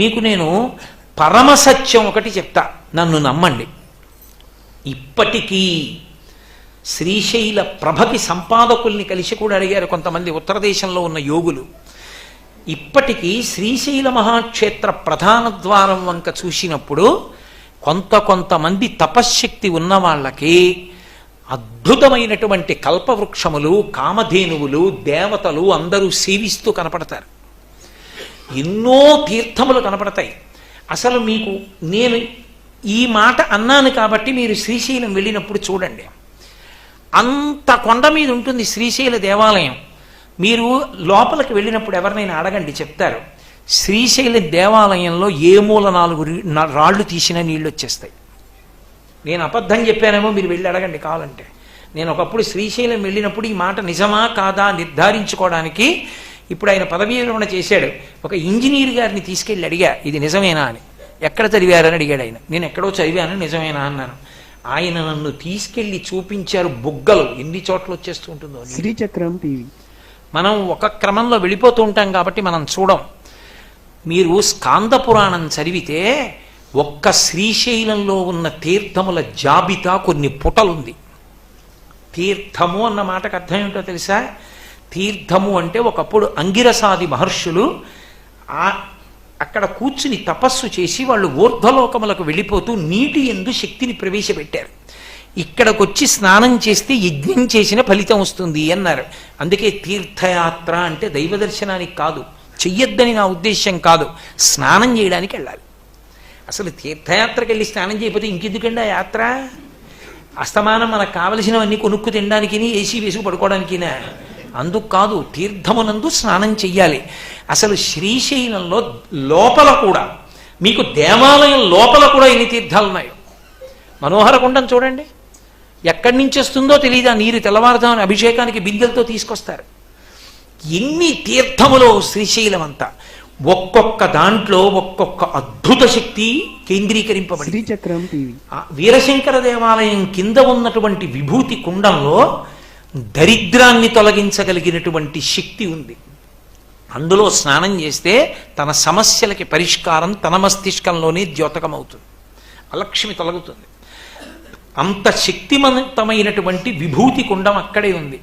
మీకు నేను పరమసత్యం ఒకటి చెప్తా, నన్ను నమ్మండి. ఇప్పటికీ శ్రీశైల ప్రభకి సంపాదకుల్ని కలిసి కూడా అడిగారు కొంతమంది ఉత్తర దేశంలో ఉన్న యోగులు. ఇప్పటికీ శ్రీశైల మహాక్షేత్ర ప్రధాన ద్వారం వంక చూసినప్పుడు కొంతమంది తపశ్శక్తి ఉన్న వాళ్ళకి అద్భుతమైనటువంటి కల్పవృక్షములు, కామధేనువులు, దేవతలు అందరూ సేవిస్తూ కనపడతారు. ఎన్నో తీర్థములు కనపడతాయి. అసలు మీకు నేను ఈ మాట అన్నాను కాబట్టి మీరు శ్రీశైలం వెళ్ళినప్పుడు చూడండి, అంత కొండ మీద ఉంటుంది శ్రీశైల దేవాలయం. మీరు లోపలికి వెళ్ళినప్పుడు ఎవరినైనా అడగండి, చెప్తారు. శ్రీశైల దేవాలయంలో ఏ మూల 4 రాళ్ళు తీసినా నీళ్ళు వచ్చేస్తాయి. నేను అబద్ధం చెప్పానేమో మీరు వెళ్ళి అడగండి కావాలంటే. నేను ఒకప్పుడు శ్రీశైలం వెళ్ళినప్పుడు ఈ మాట నిజమా కాదా నిర్ధారించుకోవడానికి, ఇప్పుడు ఆయన పదవీ విరమణ చేశాడు, ఒక ఇంజనీర్ గారిని తీసుకెళ్ళి అడిగా, ఇది నిజమేనా అని. ఎక్కడ చదివారని అడిగాడు ఆయన. నేను ఎక్కడో చదివాను, నిజమేనా అన్నాను. ఆయన నన్ను తీసుకెళ్లి చూపించారు బుగ్గలు, ఎన్ని చోట్ల వచ్చేస్తూ ఉంటుందో. శ్రీచక్రం టీవీ. మనం ఒక క్రమంలో వెళ్ళిపోతూ ఉంటాం కాబట్టి మనం చూడం. మీరు స్కాంద పురాణం చదివితే ఒక్క శ్రీశైలంలో ఉన్న తీర్థముల జాబితా కొన్ని పుటలుంది. తీర్థము అన్న మాటకు అర్థం ఏమిటో తెలుసా? తీర్థము అంటే ఒకప్పుడు అంగిరసాది మహర్షులు అక్కడ కూర్చుని తపస్సు చేసి వాళ్ళు ఊర్ధ్వలోకములకు వెళ్ళిపోతూ నీటి యందు శక్తిని ప్రవేశపెట్టారు. ఇక్కడికొచ్చి స్నానం చేస్తే యజ్ఞం చేసిన ఫలితం వస్తుంది అన్నారు. అందుకే తీర్థయాత్ర అంటే దైవ దర్శనానికి కాదు, చెయ్యొద్దని నా ఉద్దేశ్యం కాదు, స్నానం చేయడానికి వెళ్ళాలి. అసలు తీర్థయాత్రకి వెళ్ళి స్నానం చేయకపోతే ఇంకెందుకండి ఆ యాత్ర? అస్తమానం మనకు కావలసినవన్నీ కొనుక్కు తినడానికి, ఏసీ వేసుకు పడుకోవడానికినా? అందుకు కాదు, తీర్థమునందు స్నానం చెయ్యాలి. అసలు శ్రీశైలంలో లోపల కూడా, మీకు దేవాలయం లోపల కూడా ఎన్ని తీర్థాలు ఉన్నాయో. మనోహర కుండం చూడండి, ఎక్కడి నుంచి వస్తుందో తెలియదు ఆ నీరు. తెల్లవారుజామున అభిషేకానికి బిందెలతో తీసుకొస్తారు. ఎన్ని తీర్థములో శ్రీశైలం అంతా, ఒక్కొక్క దాంట్లో ఒక్కొక్క అద్భుత శక్తి కేంద్రీకరింపబడి. శ్రీచక్రం టీవీ. వీరశంకర దేవాలయం కింద ఉన్నటువంటి విభూతి కుండంలో దరిద్రాన్ని తొలగించగలిగినటువంటి శక్తి ఉంది. అందులో స్నానం చేస్తే తన సమస్యలకి పరిష్కారం తన మస్తిష్కంలోనే ద్యోతకమవుతుంది, అలక్ష్మి తొలగుతుంది. అంత శక్తివంతమైనటువంటి విభూతి కుండం అక్కడే ఉంది.